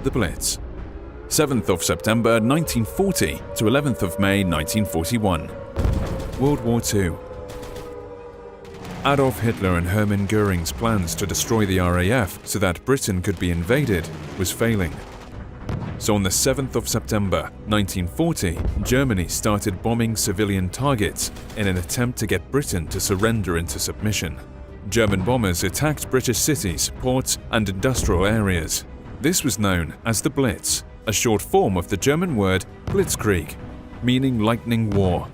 the Blitz. 7th of September 1940 to 11th of May 1941. World War II. Adolf Hitler and Hermann Göring's plans to destroy the RAF so that Britain could be invaded was failing. So on the 7th of September 1940, Germany started bombing civilian targets in an attempt to get Britain to surrender into submission. German bombers attacked British cities, ports, and industrial areas. This was known as the Blitz, a short form of the German word Blitzkrieg, meaning lightning war.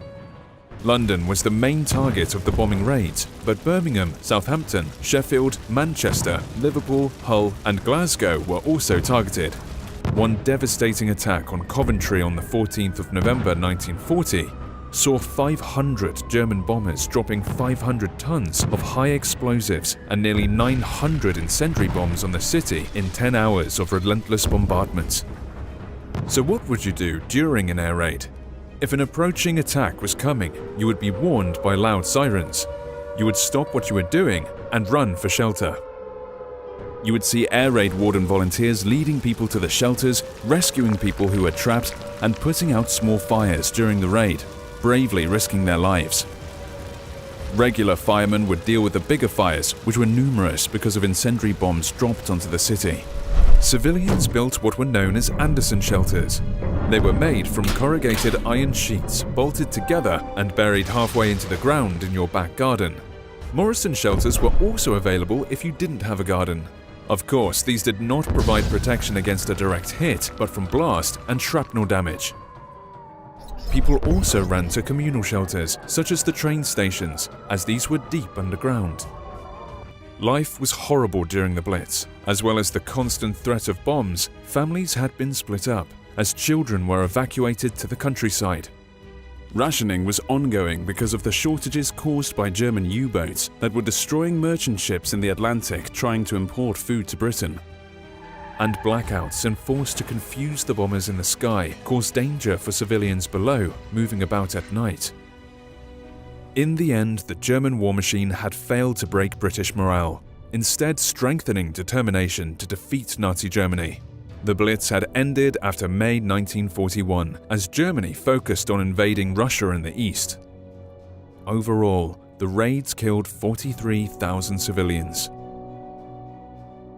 London was the main target of the bombing raids, but Birmingham, Southampton, Sheffield, Manchester, Liverpool, Hull, and Glasgow were also targeted. One devastating attack on Coventry on the 14th of November 1940 saw 500 German bombers dropping 500 tons of high explosives and nearly 900 incendiary bombs on the city in 10 hours of relentless bombardment. So what would you do during an air raid? If an approaching attack was coming, you would be warned by loud sirens. You would stop what you were doing and run for shelter. You would see air raid warden volunteers leading people to the shelters, rescuing people who were trapped, and putting out small fires during the raid, bravely risking their lives. Regular firemen would deal with the bigger fires, which were numerous because of incendiary bombs dropped onto the city. Civilians built what were known as Anderson shelters. They were made from corrugated iron sheets bolted together and buried halfway into the ground in your back garden. Morrison shelters were also available if you didn't have a garden. Of course, these did not provide protection against a direct hit, but from blast and shrapnel damage. People also ran to communal shelters, such as the train stations, as these were deep underground. Life was horrible during the Blitz. As well as the constant threat of bombs, families had been split up, as children were evacuated to the countryside. Rationing was ongoing because of the shortages caused by German U-boats that were destroying merchant ships in the Atlantic trying to import food to Britain. And blackouts enforced to confuse the bombers in the sky caused danger for civilians below moving about at night. In the end, the German war machine had failed to break British morale, instead strengthening determination to defeat Nazi Germany. The Blitz had ended after May 1941 as Germany focused on invading Russia in the east. Overall, the raids killed 43,000 civilians,